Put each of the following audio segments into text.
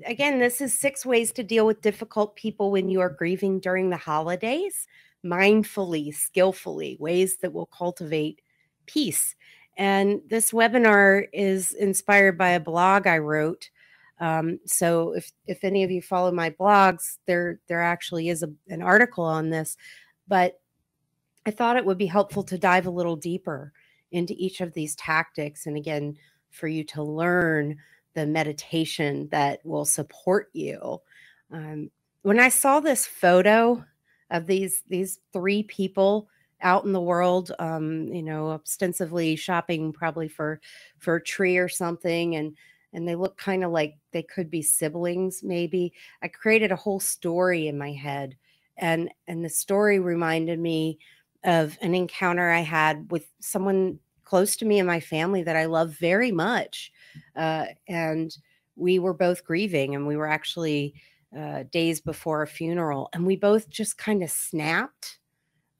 again, this is 6 ways to deal with difficult people when you are grieving during the holidays, mindfully, skillfully, ways that will cultivate peace. And this webinar is inspired by a blog I wrote. So if any of you follow my blogs, there actually is an article on this, but I thought it would be helpful to dive a little deeper into each of these tactics. And again, for you to learn the meditation that will support you. When I saw this photo of these 3 people out in the world, ostensibly shopping probably for a tree or something, and they look kind of like they could be siblings, maybe. I created a whole story in my head, and the story reminded me of an encounter I had with someone close to me and my family that I love very much. And we were both grieving, and we were actually days before a funeral, and we both just kind of snapped.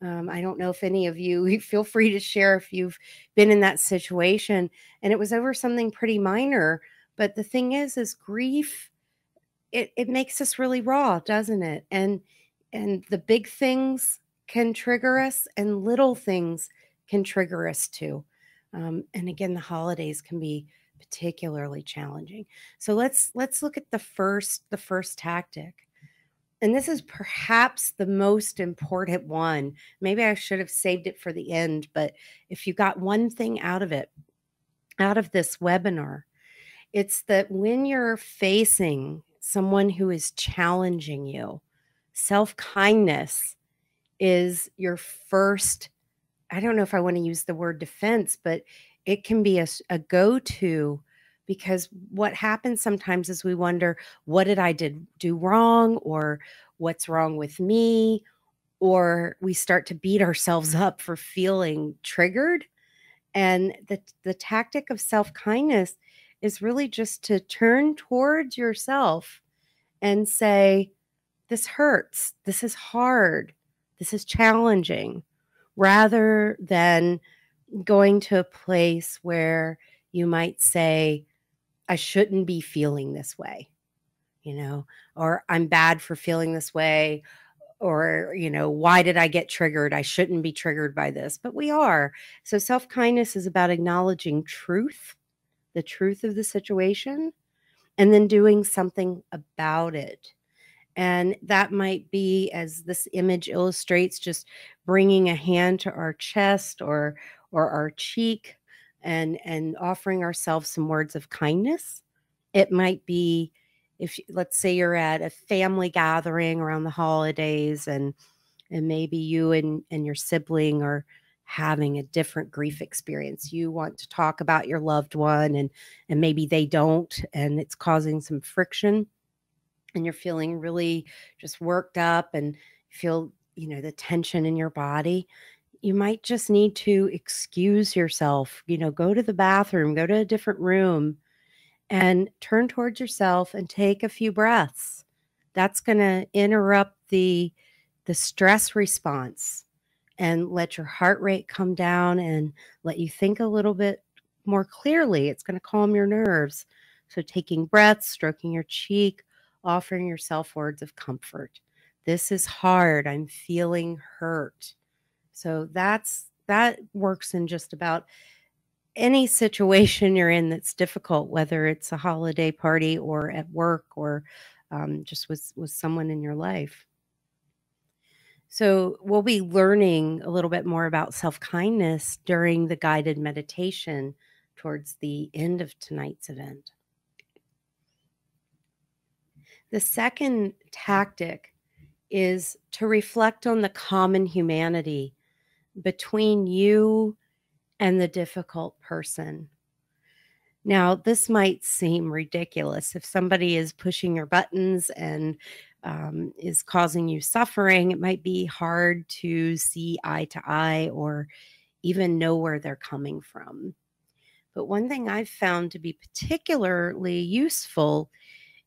I don't know if any of you feel free to share if you've been in that situation. And it was over something pretty minor. But the thing is grief, it makes us really raw, doesn't it? And the big things can trigger us, and little things can trigger us too. And again, the holidays can be particularly challenging. So let's look at the first tactic. And this is perhaps the most important one. Maybe I should have saved it for the end, but if you got one thing out of this webinar, it's that when you're facing someone who is challenging you, self-kindness is your first, I don't know if I want to use the word defense, but it can be a go-to, because what happens sometimes is we wonder, what did I do wrong, or what's wrong with me? Or we start to beat ourselves up for feeling triggered. And the tactic of self-kindness is really just to turn towards yourself and say, this hurts, this is hard, this is challenging, rather than going to a place where you might say, I shouldn't be feeling this way, or I'm bad for feeling this way, or, why did I get triggered? I shouldn't be triggered by this, but we are. So self-kindness is about acknowledging the truth of the situation, and then doing something about it. And that might be, as this image illustrates, just bringing a hand to our chest or our cheek, and offering ourselves some words of kindness. It might be, let's say you're at a family gathering around the holidays, and maybe you and your sibling are having a different grief experience. You want to talk about your loved one, and maybe they don't, and it's causing some friction, and you're feeling really just worked up and feel, the tension in your body. You might just need to excuse yourself, go to the bathroom, go to a different room, and turn towards yourself and take a few breaths. That's going to interrupt the stress response and let your heart rate come down and let you think a little bit more clearly. It's going to calm your nerves. So taking breaths, stroking your cheek, offering yourself words of comfort. This is hard. I'm feeling hurt. So that works in just about any situation you're in that's difficult, whether it's a holiday party or at work, or just with someone in your life. So we'll be learning a little bit more about self-kindness during the guided meditation towards the end of tonight's event. The second tactic is to reflect on the common humanity between you and the difficult person. Now, this might seem ridiculous. If somebody is pushing your buttons and is causing you suffering, it might be hard to see eye to eye or even know where they're coming from. But one thing I've found to be particularly useful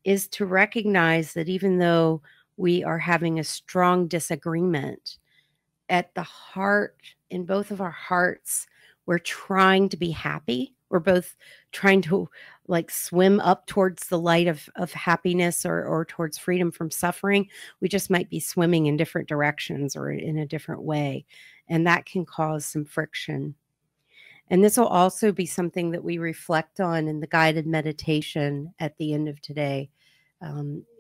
is to recognize that even though we are having a strong disagreement, at the heart, in both of our hearts, we're trying to be happy. We're both trying to like swim up towards the light of happiness or towards freedom from suffering. We just might be swimming in different directions or in a different way. And that can cause some friction. And this will also be something that we reflect on in the guided meditation at the end of today,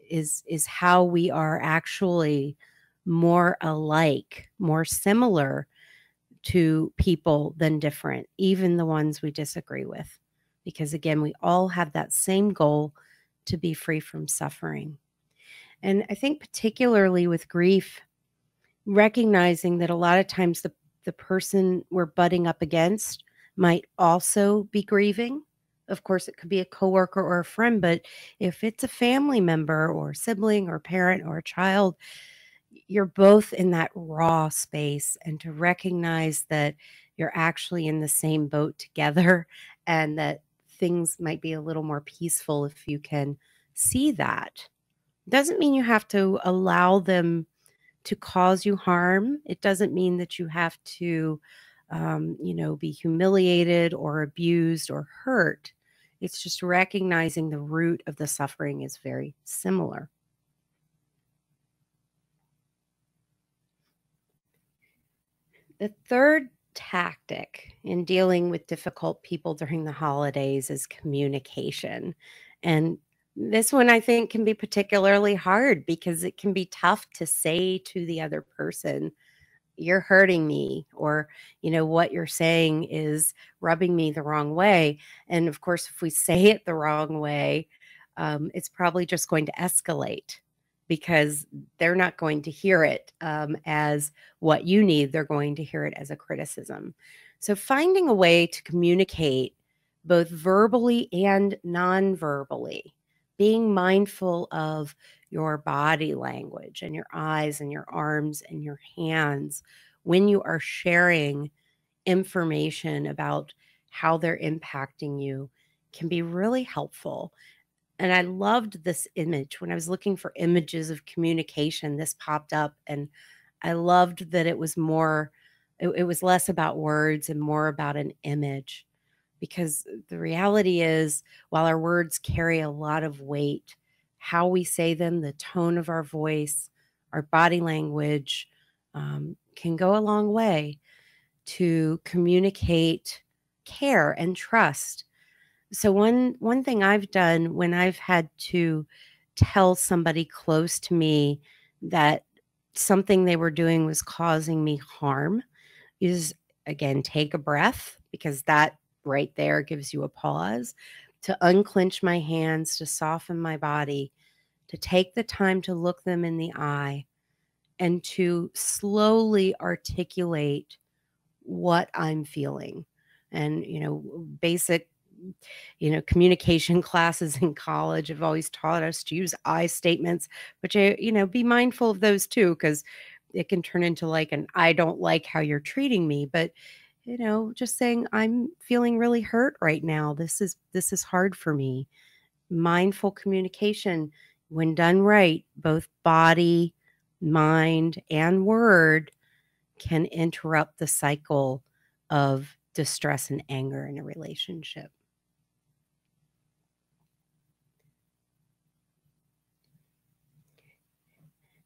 is how we are actually more alike, more similar to people than different, even the ones we disagree with. Because again, we all have that same goal to be free from suffering. And I think particularly with grief, recognizing that a lot of times the person we're butting up against might also be grieving. Of course, it could be a coworker or a friend, but if it's a family member or sibling or parent or a child, you're both in that raw space, and to recognize that you're actually in the same boat together and that things might be a little more peaceful if you can see that. Doesn't mean you have to allow them to cause you harm. It doesn't mean that you have to, be humiliated or abused or hurt. It's just recognizing the root of the suffering is very similar. The third tactic in dealing with difficult people during the holidays is communication. And this one I think can be particularly hard because it can be tough to say to the other person, "You're hurting me," or, "What you're saying is rubbing me the wrong way." And of course, if we say it the wrong way, it's probably just going to escalate because they're not going to hear it as what you need. They're going to hear it as a criticism. So finding a way to communicate both verbally and non-verbally, being mindful of your body language and your eyes and your arms and your hands when you are sharing information about how they're impacting you can be really helpful. And I loved this image. When I was looking for images of communication, this popped up, and I loved that it was less about words and more about an image. Because the reality is, while our words carry a lot of weight, how we say them, the tone of our voice, our body language, can go a long way to communicate care and trust. So one thing I've done when I've had to tell somebody close to me that something they were doing was causing me harm is, again, take a breath, because that right there gives you a pause, to unclench my hands, to soften my body, to take the time to look them in the eye, and to slowly articulate what I'm feeling. And, basic, communication classes in college have always taught us to use I statements, but be mindful of those too, because it can turn into like an "I don't like how you're treating me," but just saying, "I'm feeling really hurt right now. This is hard for me." Mindful communication, when done right, both body, mind, and word, can interrupt the cycle of distress and anger in a relationship.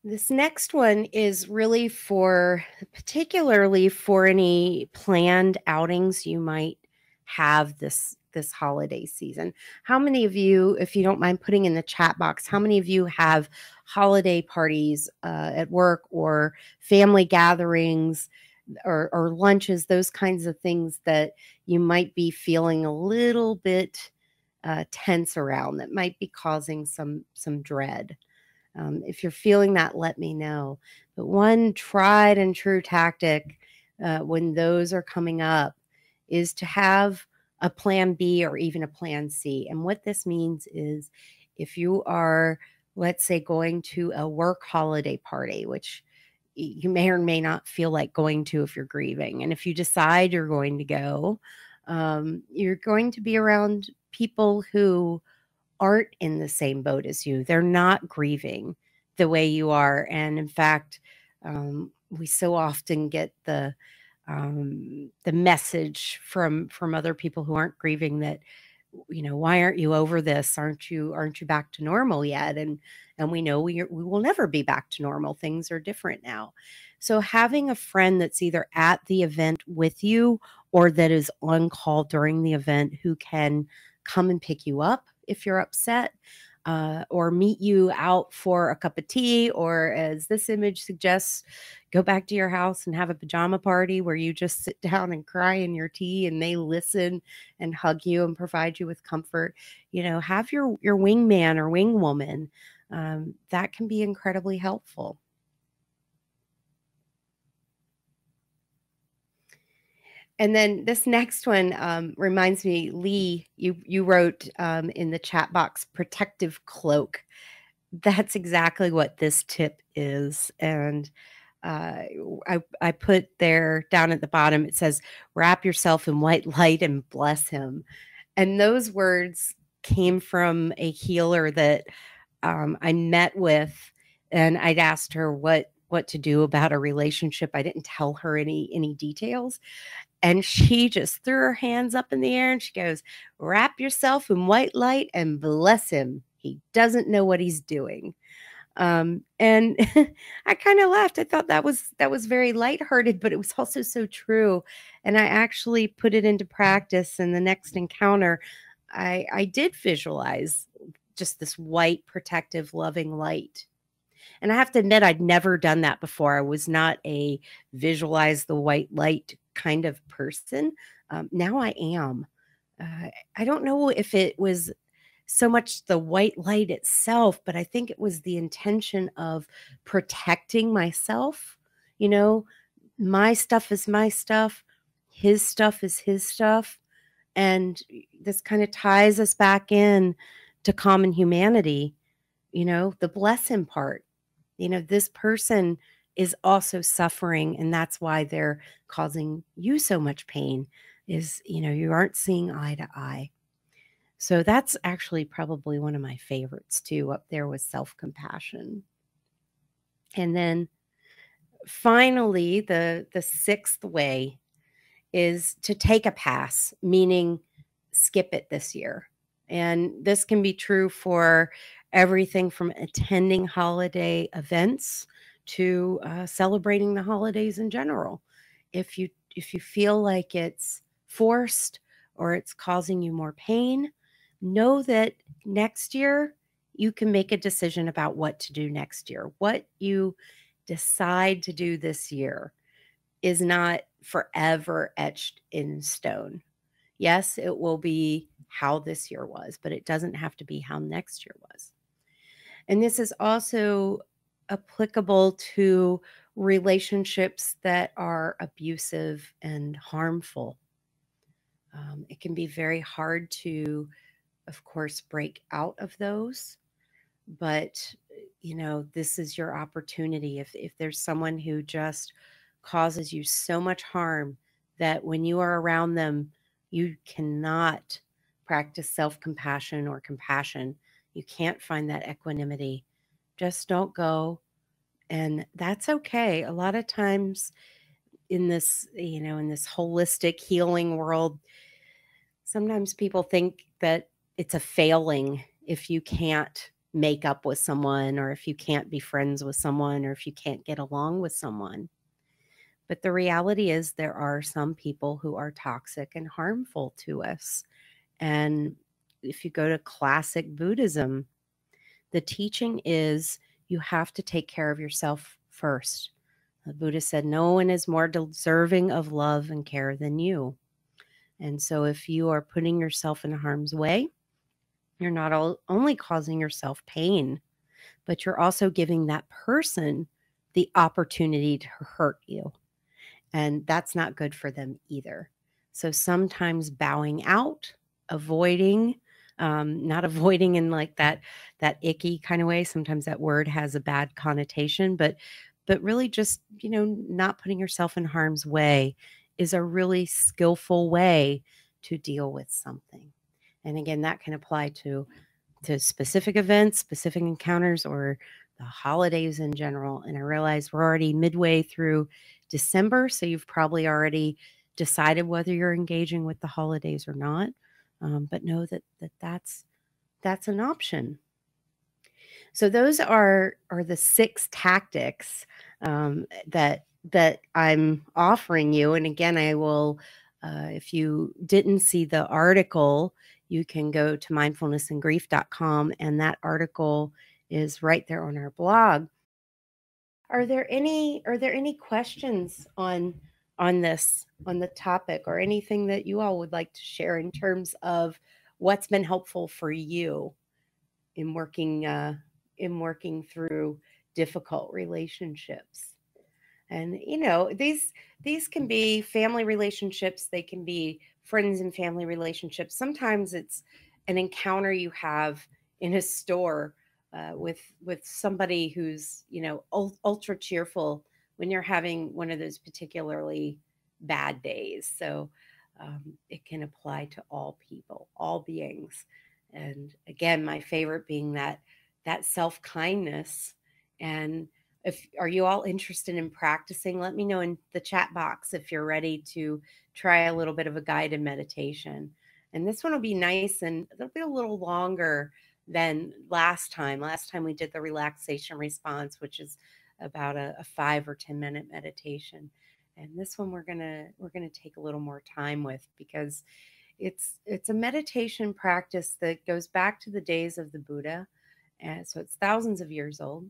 This next one is really particularly for any planned outings you might have this holiday season. How many of you, if you don't mind putting in the chat box, how many of you have holiday parties at work, or family gatherings, or lunches, those kinds of things that you might be feeling a little bit tense around, that might be causing some dread? If you're feeling that, let me know. But one tried and true tactic when those are coming up is to have a plan B or even a plan C. And what this means is, if you are, let's say, going to a work holiday party, which you may or may not feel like going to if you're grieving, and if you decide you're going to go, you're going to be around people who aren't in the same boat as you. They're not grieving the way you are. And in fact, we so often get the message from other people who aren't grieving that why aren't you over this? Aren't you back to normal yet? And we know we will never be back to normal. Things are different now. So having a friend that's either at the event with you or that is on call during the event who can come and pick you up if you're upset, or meet you out for a cup of tea, or as this image suggests, go back to your house and have a pajama party where you just sit down and cry in your tea and they listen and hug you and provide you with comfort. Have your wingman or wingwoman. That can be incredibly helpful. And then this next one reminds me, Lee, you wrote in the chat box, protective cloak. That's exactly what this tip is. And I put there down at the bottom, it says, wrap yourself in white light and bless him. And those words came from a healer that I met with, and I'd asked her what to do about a relationship. I didn't tell her any details. And she just threw her hands up in the air and she goes, wrap yourself in white light and bless him. He doesn't know what he's doing. And I kind of laughed. I thought that was very lighthearted, but it was also so true. And I actually put it into practice. And the next encounter, I did visualize just this white, protective, loving light. And I have to admit, I'd never done that before. I was not a visualize the white light kind of person. Now I am. I don't know if it was so much the white light itself, but I think it was the intention of protecting myself. My stuff is my stuff, his stuff is his stuff. And this kind of ties us back in to common humanity, the blessing part. This person is also suffering, and that's why they're causing you so much pain, is, you aren't seeing eye to eye. So that's actually probably one of my favorites too, up there with self-compassion. And then finally, the sixth way is to take a pass, meaning skip it this year. And this can be true for everything from attending holiday events to celebrating the holidays in general. If you feel like it's forced or it's causing you more pain, know that next year you can make a decision about what to do next year. What you decide to do this year is not forever etched in stone. Yes, it will be how this year was, but it doesn't have to be how next year was. And this is also applicable to relationships that are abusive and harmful. It can be very hard to, of course, break out of those. But, this is your opportunity. If there's someone who just causes you so much harm that when you are around them, you cannot practice self-compassion or compassion, you can't find that equanimity, just don't go. And that's okay. A lot of times in this, in this holistic healing world, sometimes people think that it's a failing if you can't make up with someone, or if you can't be friends with someone, or if you can't get along with someone. But the reality is there are some people who are toxic and harmful to us. And if you go to classic Buddhism, the teaching is you have to take care of yourself first. The Buddha said, no one is more deserving of love and care than you. And so if you are putting yourself in harm's way, you're not only causing yourself pain, but you're also giving that person the opportunity to hurt you. And that's not good for them either. So sometimes bowing out, avoiding, not avoiding in like that icky kind of way. Sometimes that word has a bad connotation, but really just, not putting yourself in harm's way is a really skillful way to deal with something. And again, that can apply to specific events, specific encounters, or the holidays in general. And I realize we're already midway through December, so you've probably already decided whether you're engaging with the holidays or not. but know that's an option. So those are the 6 tactics that I'm offering you. And again, I will, if you didn't see the article, you can go to mindfulnessandgrief.com, and that article is right there on our blog. Are there any questions on this, on the topic, or anything that you all would like to share in terms of what's been helpful for you in working through difficult relationships? And these can be family relationships, they can be friends and family relationships. Sometimes it's an encounter you have in a store, with somebody who's ultra cheerful when you're having one of those particularly bad days. So it can apply to all people, all beings. And again, my favorite being that self-kindness. And if are you all interested in practicing, let me know in the chat box if you're ready to try a little bit of a guided meditation. And this one will be nice, and it'll be a little longer than last time. Last time we did the relaxation response, which is about a 5 or 10 minute meditation. And this one we're gonna take a little more time with, because it's a meditation practice that goes back to the days of the Buddha. And so it's thousands of years old,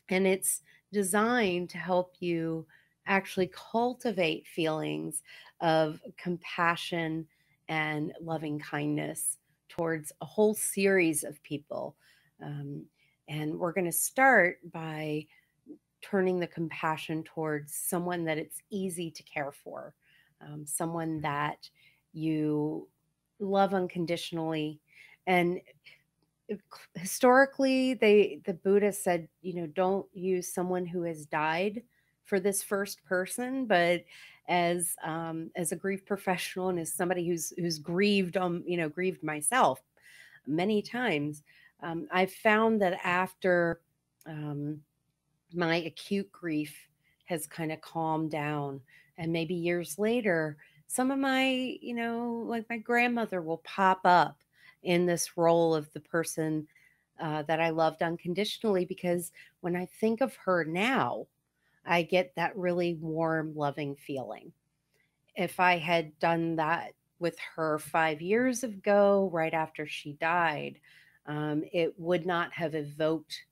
and it's designed to help you actually cultivate feelings of compassion and loving kindness towards a whole series of people. Um, and we're going to start by turning the compassion towards someone that it's easy to care for, someone that you love unconditionally. And historically, the Buddha said, don't use someone who has died for this first person. But as a grief professional, and as somebody who's grieved, grieved myself many times, I've found that after um, my acute grief has kind of calmed down, and maybe years later, some of my, like my grandmother will pop up in this role of the person that I loved unconditionally, because when I think of her now, I get that really warm, loving feeling. If I had done that with her 5 years ago, right after she died, it would not have evoked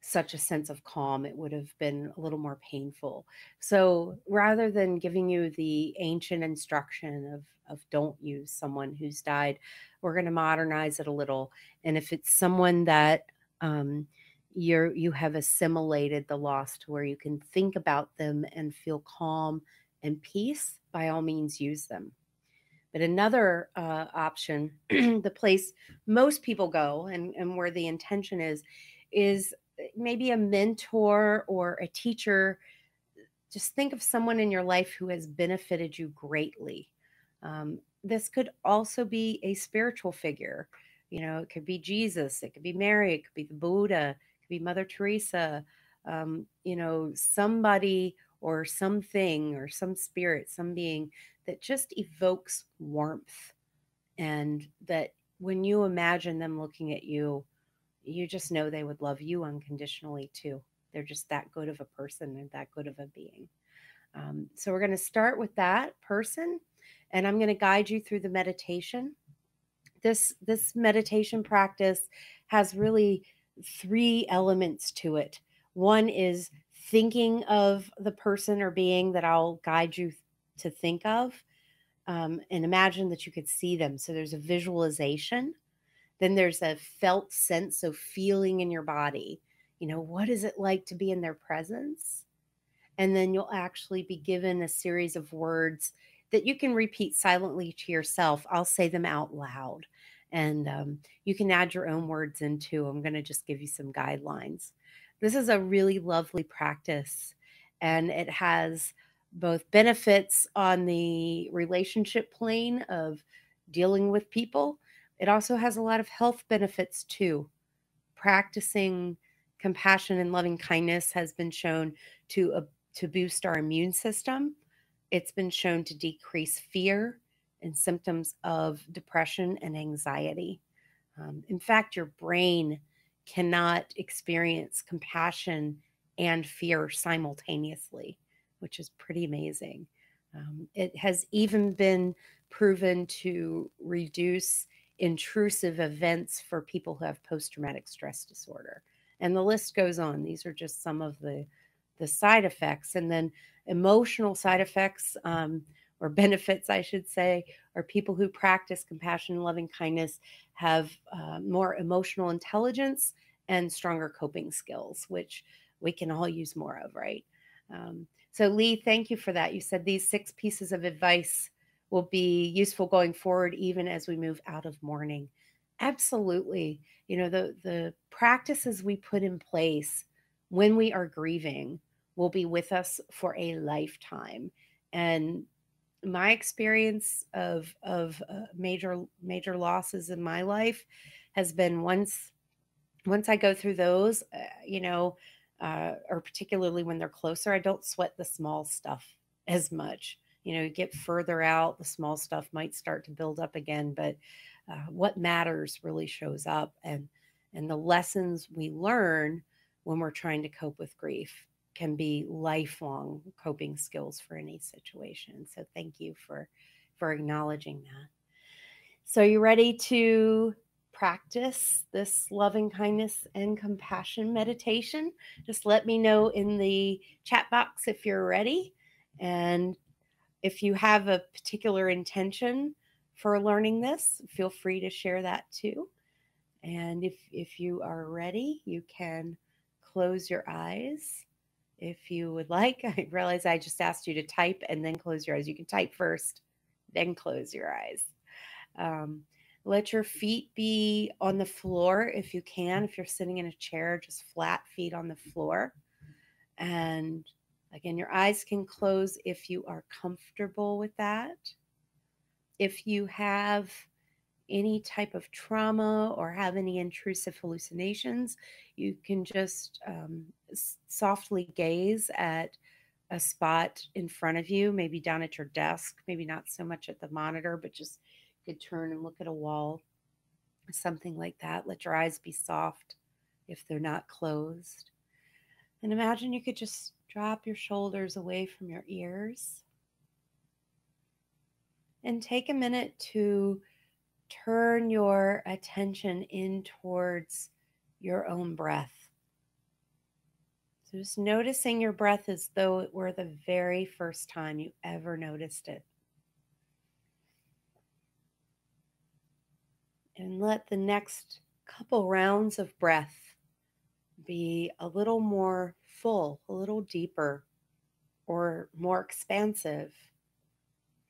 such a sense of calm. It would have been a little more painful. So rather than giving you the ancient instruction of don't use someone who's died, we're going to modernize it a little. And if it's someone that you have assimilated the loss to where you can think about them and feel calm and peace, by all means use them. But another option, the place most people go, and where the intention is maybe a mentor or a teacher. Just think of someone in your life who has benefited you greatly. This could also be a spiritual figure. It could be Jesus, it could be Mary, it could be the Buddha, it could be Mother Teresa, somebody or something or some spirit, some being that just evokes warmth. And that when you imagine them looking at you, you just know they would love you unconditionally too. They're just that good of a person and that good of a being. So we're going to start with that person, and I'm going to guide you through the meditation. This meditation practice has really 3 elements to it. One is thinking of the person or being that I'll guide you to think of, and imagine that you could see them. So there's a visualization. Then there's a felt sense, so feeling in your body. What is it like to be in their presence? And then you'll actually be given a series of words that you can repeat silently to yourself. I'll say them out loud. And you can add your own words in too. I'm going to just give you some guidelines. This is a really lovely practice, and it has both benefits on the relationship plane of dealing with people. It also has a lot of health benefits too. Practicing compassion and loving kindness has been shown to boost our immune system. It's been shown to decrease fear and symptoms of depression and anxiety. In fact, your brain cannot experience compassion and fear simultaneously, which is pretty amazing. It has even been proven to reduce intrusive events for people who have post traumatic stress disorder. And the list goes on. These are just some of the side effects. And then emotional side effects, or benefits, I should say, are people who practice compassion and loving kindness have more emotional intelligence and stronger coping skills, which we can all use more of, right? So, Lee, thank you for that. You said these 6 pieces of advice will be useful going forward, even as we move out of mourning. Absolutely. You know, the practices we put in place when we are grieving will be with us for a lifetime. And my experience of major losses in my life has been once I go through those, or particularly when they're closer, I don't sweat the small stuff as much. You know, you get further out, the small stuff might start to build up again, but what matters really shows up, and the lessons we learn when we're trying to cope with grief can be lifelong coping skills for any situation. So thank you for acknowledging that. So you ready to practice this loving kindness and compassion meditation? Just let me know in the chat box if you're ready. And if you have a particular intention for learning this, feel free to share that too. And if you are ready, you can close your eyes if you would like. I realize I just asked you to type and then close your eyes. You can type first, then close your eyes. Um, Let your feet be on the floor if you can. If you're sitting in a chair, just flat feet on the floor. And again, your eyes can close if you are comfortable with that. If you have any type of trauma or have any intrusive hallucinations, you can just softly gaze at a spot in front of you, maybe down at your desk, maybe not so much at the monitor, but just you could turn and look at a wall, something like that. Let your eyes be soft if they're not closed. And imagine you could just drop your shoulders away from your ears and take a minute to turn your attention in towards your own breath. So just noticing your breath as though it were the very first time you ever noticed it. And let the next couple rounds of breath be a little more full, a little deeper, or more expansive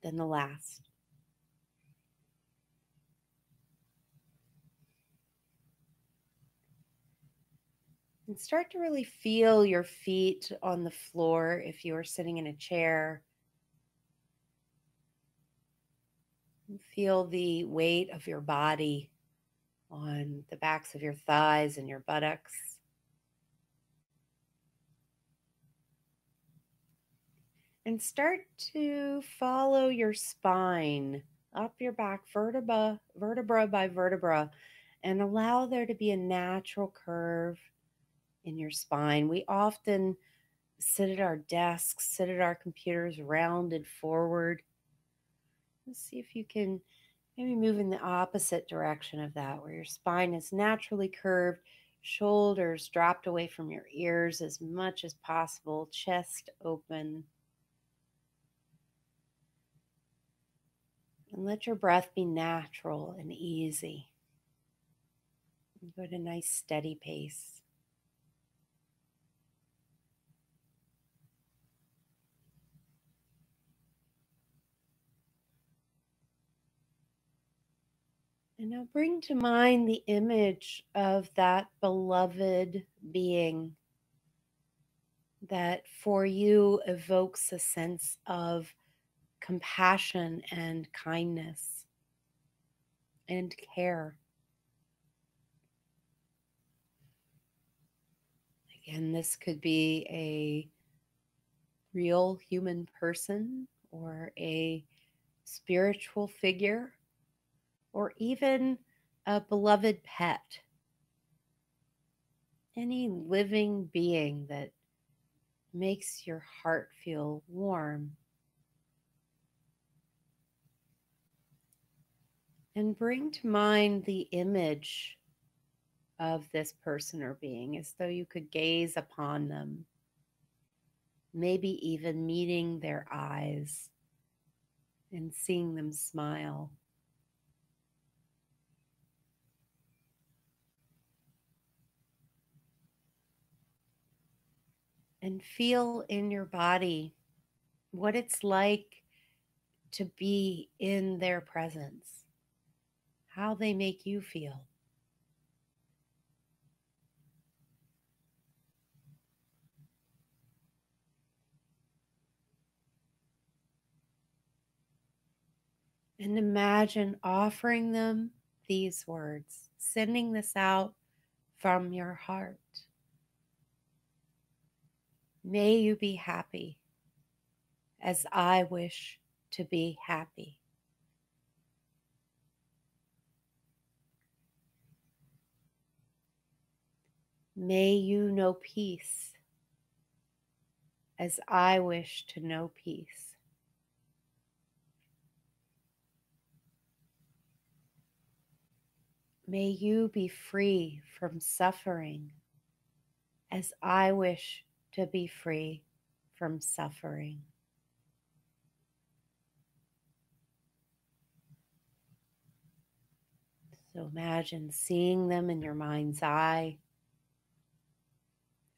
than the last. And start to really feel your feet on the floor if you are sitting in a chair. Feel the weight of your body on the backs of your thighs and your buttocks. And start to follow your spine up your back, vertebra by vertebra, and allow there to be a natural curve in your spine. We often sit at our desks, sit at our computers rounded forward. Let's see if you can maybe move in the opposite direction of that, where your spine is naturally curved, shoulders dropped away from your ears as much as possible, chest open. And let your breath be natural and easy. And go at a nice steady pace. And now bring to mind the image of that beloved being that for you evokes a sense of compassion and kindness and care. Again, this could be a real human person or a spiritual figure, or even a beloved pet. Any living being that makes your heart feel warm. And bring to mind the image of this person or being as though you could gaze upon them, maybe even meeting their eyes and seeing them smile. And feel in your body what it's like to be in their presence, how they make you feel. And imagine offering them these words, sending this out from your heart. May you be happy as I wish to be happy. May you know peace as I wish to know peace. May you be free from suffering as I wish to be free from suffering. So imagine seeing them in your mind's eye,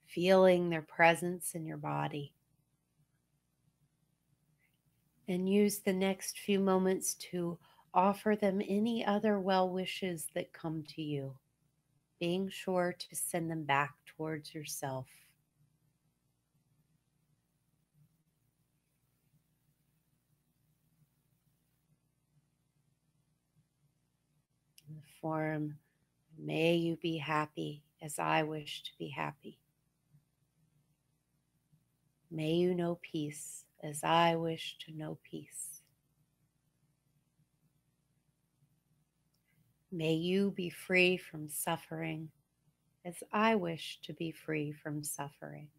feeling their presence in your body. And use the next few moments to offer them any other well wishes that come to you, being sure to send them back towards yourself. In the form, may you be happy as I wish to be happy. May you know peace as I wish to know peace. May you be free from suffering as I wish to be free from suffering.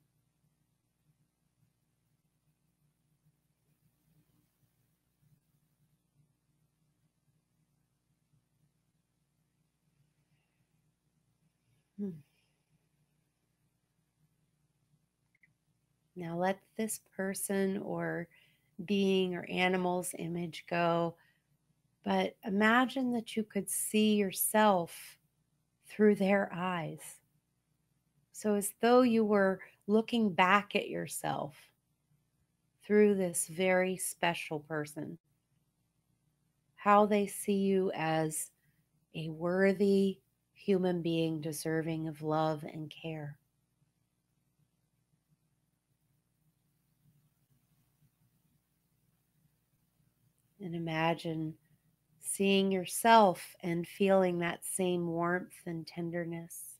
Now let this person or being or animal's image go, but imagine that you could see yourself through their eyes. So as though you were looking back at yourself through this very special person, how they see you as a worthy human being deserving of love and care. And imagine seeing yourself and feeling that same warmth and tenderness.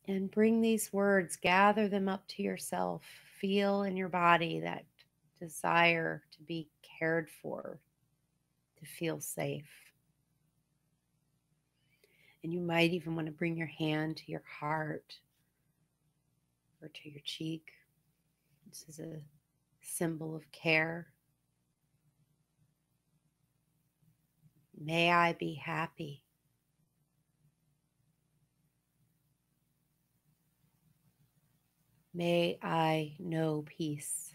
And bring these words, gather them up to yourself. Feel in your body that desire to be cared for, to feel safe. And you might even want to bring your hand to your heart or to your cheek. This is a symbol of care. May I be happy. May I know peace.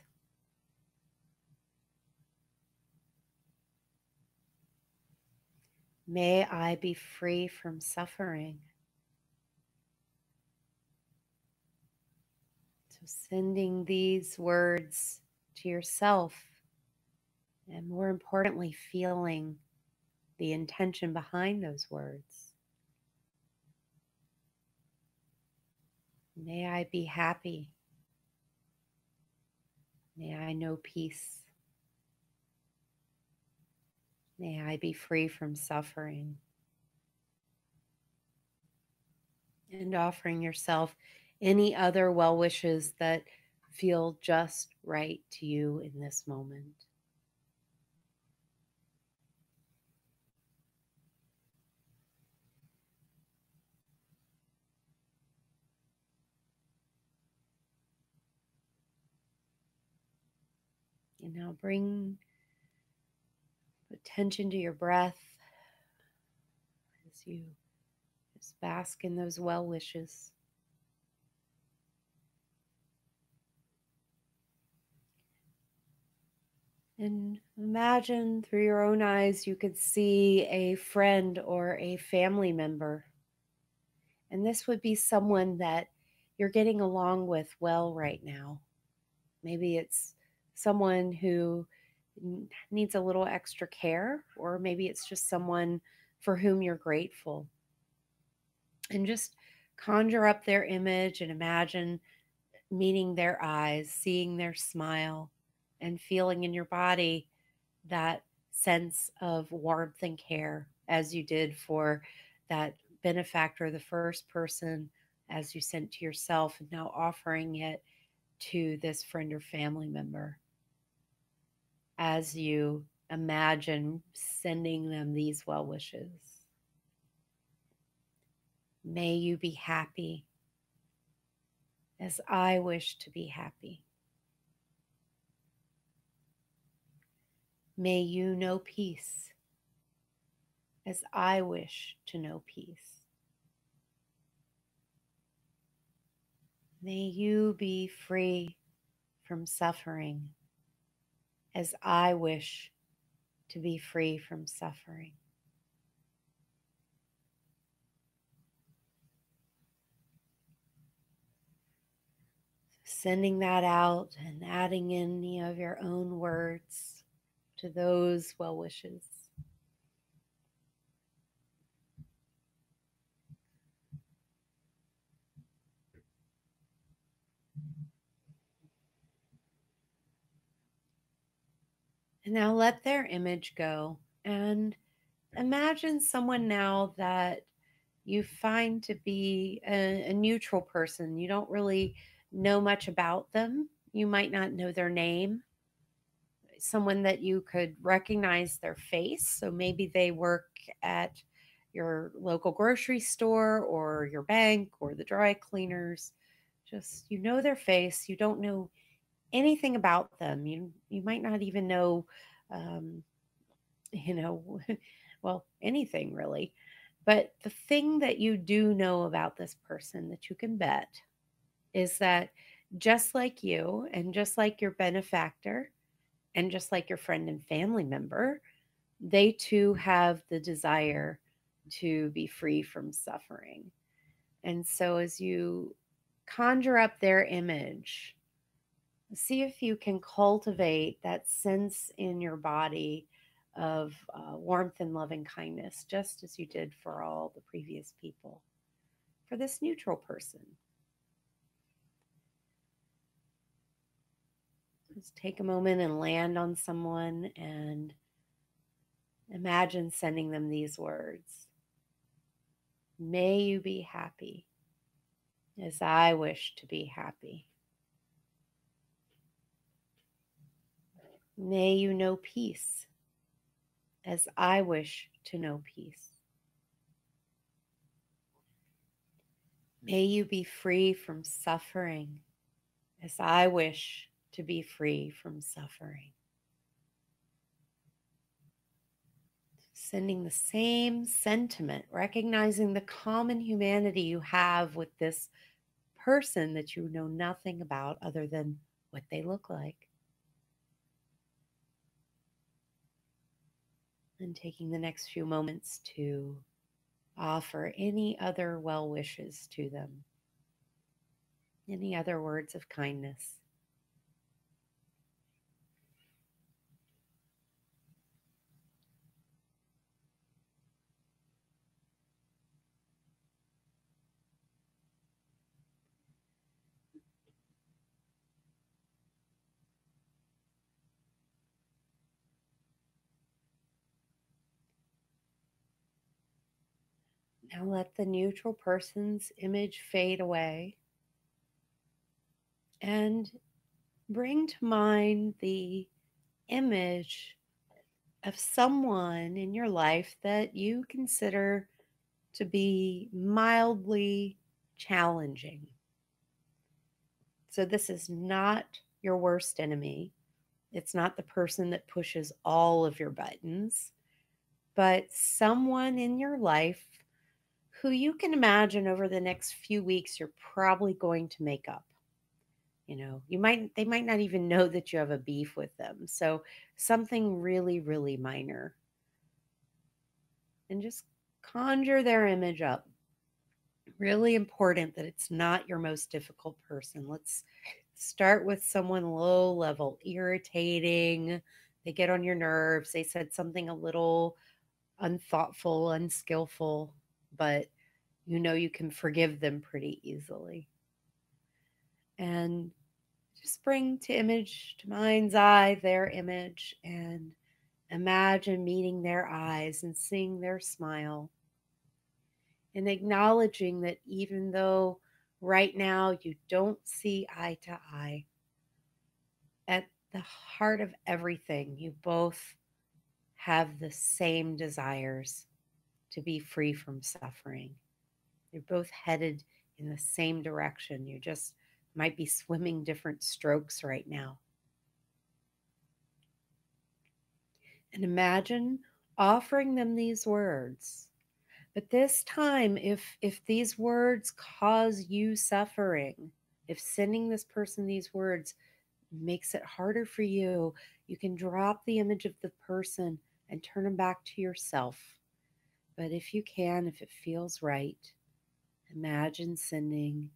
May I be free from suffering. So sending these words to yourself, and more importantly, feeling the intention behind those words. May I be happy. May I know peace. May I be free from suffering. And offering yourself any other well wishes that feel just right to you in this moment. And now bring attention to your breath as you just bask in those well wishes. And imagine through your own eyes you could see a friend or a family member. And this would be someone that you're getting along with well right now. Maybe it's someone who needs a little extra care, or maybe it's just someone for whom you're grateful. And just conjure up their image and imagine meeting their eyes, seeing their smile, and feeling in your body that sense of warmth and care as you did for that benefactor, the first person, as you sent to yourself, and now offering it to this friend or family member as you imagine sending them these well wishes. May you be happy as I wish to be happy. May you know peace as I wish to know peace. May you be free from suffering as I wish to be free from suffering. Sending that out and adding in any of your own words to those well wishes. And now let their image go and imagine someone now that you find to be a neutral person. You don't really know much about them. You might not know their name. Someone that you could recognize their face. So maybe they work at your local grocery store or your bank or the dry cleaners. Just you know their face. You don't know anything about them. You might not even know, um, you know, well, anything really. But the thing that you do know about this person that you can bet is that just like you and just like your benefactor and just like your friend and family member, they too have the desire to be free from suffering. And so as you conjure up their image, see if you can cultivate that sense in your body of warmth and loving kindness, just as you did for all the previous people, for this neutral person. Just take a moment and land on someone and imagine sending them these words. May you be happy as I wish to be happy. May you know peace as I wish to know peace. May you be free from suffering as I wish to be free from suffering. Sending the same sentiment, recognizing the common humanity you have with this person that you know nothing about other than what they look like. And taking the next few moments to offer any other well wishes to them, any other words of kindness. Now let the neutral person's image fade away. And bring to mind the image of someone in your life that you consider to be mildly challenging. So, this is not your worst enemy. It's not the person that pushes all of your buttons, but someone in your life who you can imagine over the next few weeks you're probably going to make up. They might not even know that you have a beef with them. So something really, really minor. And just conjure their image up. Really important that it's not your most difficult person. Let's start with someone low level, irritating. They get on your nerves. They said something a little unthoughtful, unskillful, but you can forgive them pretty easily. And just bring to mind's eye their image and imagine meeting their eyes and seeing their smile and acknowledging that even though right now you don't see eye to eye, at the heart of everything, you both have the same desires to be free from suffering. You're both headed in the same direction. You just might be swimming different strokes right now. And imagine offering them these words. But this time, if these words cause you suffering, if sending this person these words makes it harder for you, you can drop the image of the person and turn them back to yourself. But if you can, if it feels right, imagine sending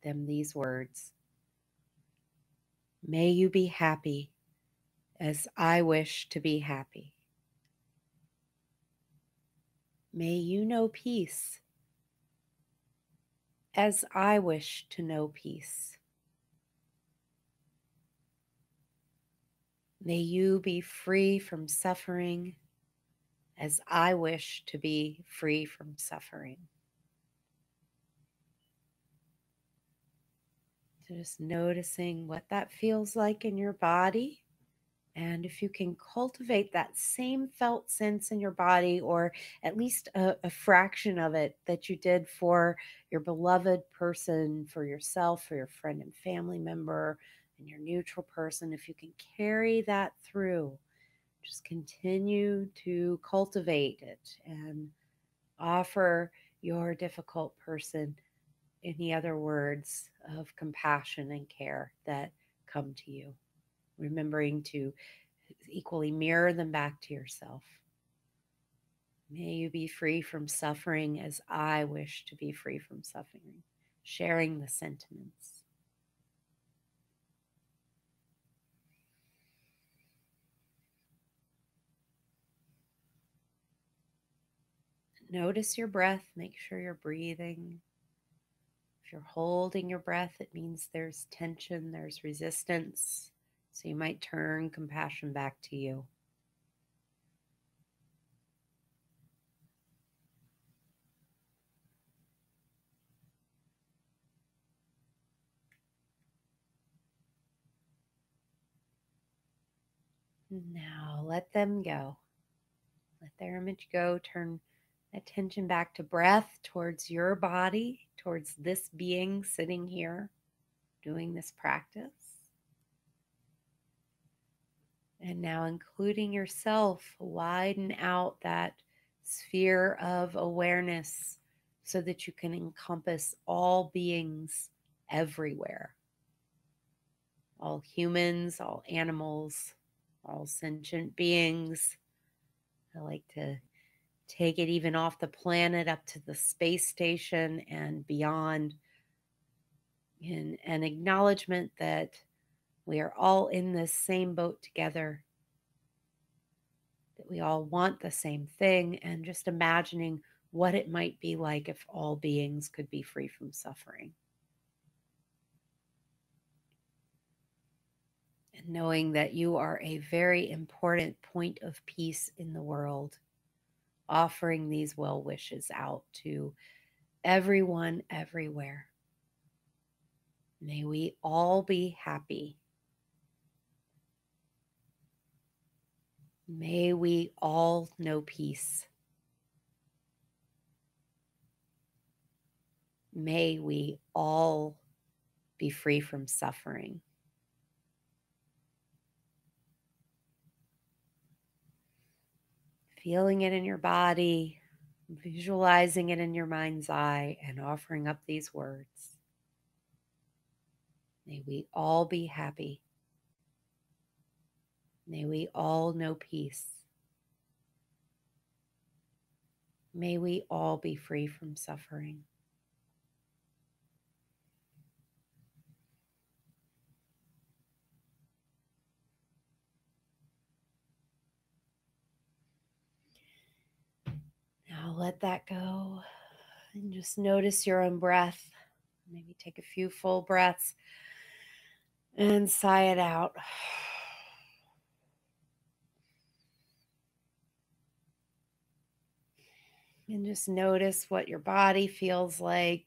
them these words. May you be happy as I wish to be happy. May you know peace as I wish to know peace. May you be free from suffering as I wish to be free from suffering. So just noticing what that feels like in your body. And if you can cultivate that same felt sense in your body, or at least a fraction of it that you did for your beloved person, for yourself, for your friend and family member, and your neutral person, if you can carry that through, just continue to cultivate it and offer your difficult person any other words of compassion and care that come to you, remembering to equally mirror them back to yourself. May you be free from suffering as I wish to be free from suffering, sharing the sentiments. Notice your breath, make sure you're breathing. If you're holding your breath, it means there's tension, there's resistance. So you might turn compassion back to you. Now let them go. Let their image go. Turn attention back to breath, towards your body, towards this being sitting here doing this practice. And now, including yourself, widen out that sphere of awareness so that you can encompass all beings everywhere, all humans, all animals, all sentient beings. I like to take it even off the planet up to the space station and beyond, in an acknowledgement that we are all in this same boat together, that we all want the same thing, and just imagining what it might be like if all beings could be free from suffering. And knowing that you are a very important point of peace in the world, offering these well wishes out to everyone, everywhere. May we all be happy May we all know peace. May we all be free from suffering. Feeling it in your body, visualizing it in your mind's eye, and offering up these words. May we all be happy. May we all know peace. May we all be free from suffering. Now let that go and just notice your own breath. Maybe take a few full breaths and sigh it out. And just notice what your body feels like.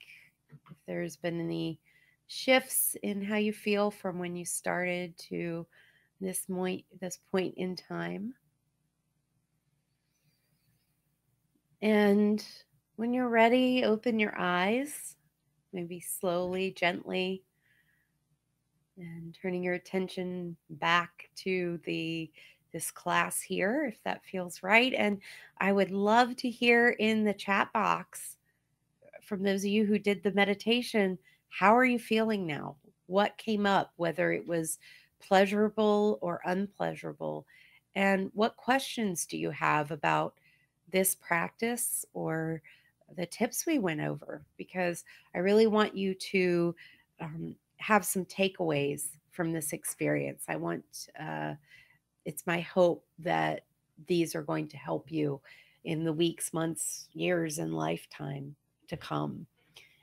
If there's been any shifts in how you feel from when you started to this point in time. And when you're ready, open your eyes, maybe slowly, gently, and turning your attention back to this class here, if that feels right. And I would love to hear in the chat box from those of you who did the meditation, how are you feeling now? What came up, whether it was pleasurable or unpleasurable? And what questions do you have about this practice or the tips we went over? Because I really want you to have some takeaways from this experience. It's my hope that these are going to help you in the weeks, months, years, and lifetime to come.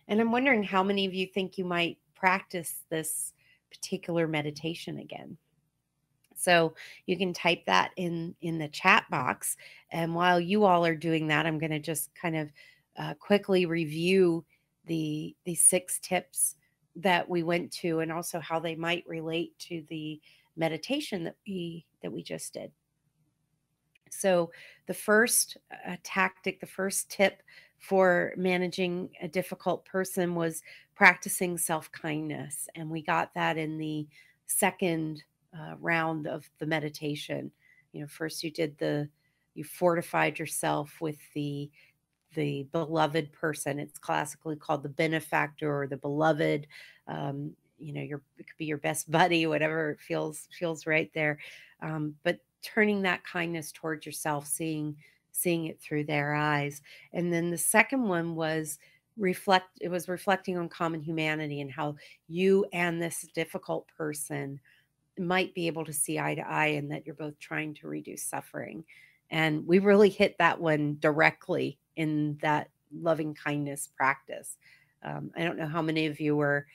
And I'm wondering how many of you think you might practice this particular meditation again. So you can type that in the chat box. And while you all are doing that, I'm going to just kind of quickly review the 6 tips that we went to, and also how they might relate to the meditation that we just did. So the first tactic, the first tip for managing a difficult person was practicing self-kindness. And we got that in the second round of the meditation. First you fortified yourself with the beloved person. It's classically called the benefactor or the beloved. It could be your best buddy, whatever feels right there. But turning that kindness towards yourself, seeing it through their eyes. And then the second one was reflecting on common humanity and how you and this difficult person might be able to see eye to eye, and that you're both trying to reduce suffering. And we really hit that one directly in that loving kindness practice. I don't know how many of you were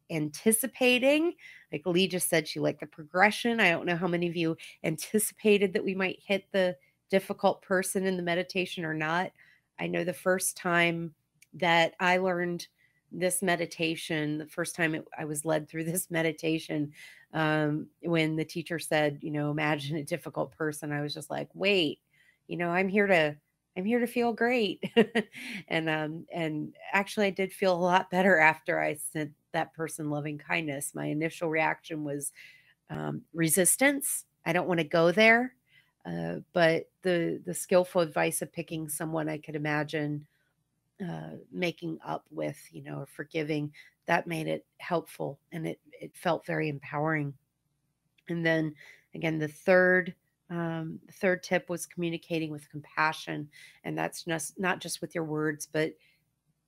anticipating, like Lee just said, she liked the progression. I don't know how many of you anticipated that we might hit the difficult person in the meditation or not. I know the first time that I learned this meditation, the first time I was led through this meditation, when the teacher said, imagine a difficult person, I was just like, wait, I'm here to feel great. And actually I did feel a lot better after I sent that person loving kindness. My initial reaction was resistance. I don't want to go there. But the skillful advice of picking someone I could imagine making up with, or forgiving, that made it helpful, and it felt very empowering. And then again, the third tip was communicating with compassion, and that's not just with your words, but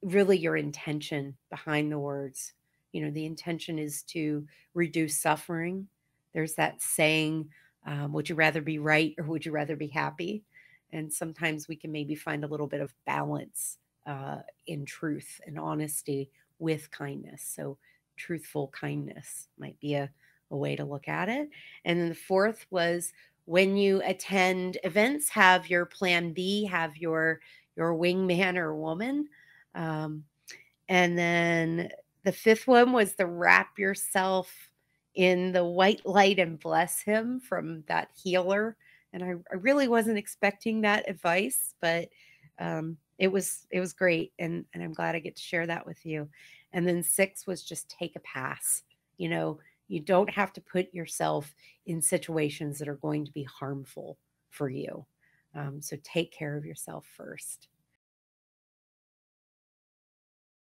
really your intention behind the words. The intention is to reduce suffering. There's that saying, would you rather be right or would you rather be happy? And sometimes we can maybe find a little bit of balance in truth and honesty with kindness. So truthful kindness might be a way to look at it. And then the fourth was, when you attend events, have your plan B, have your wingman or woman. And then the fifth one was the wrap yourself in the white light and bless him, from that healer And I really wasn't expecting that advice, but it was great, and I'm glad I get to share that with you. And then 6 was just take a pass. You know, you don't have to put yourself in situations that are going to be harmful for you. So take care of yourself first.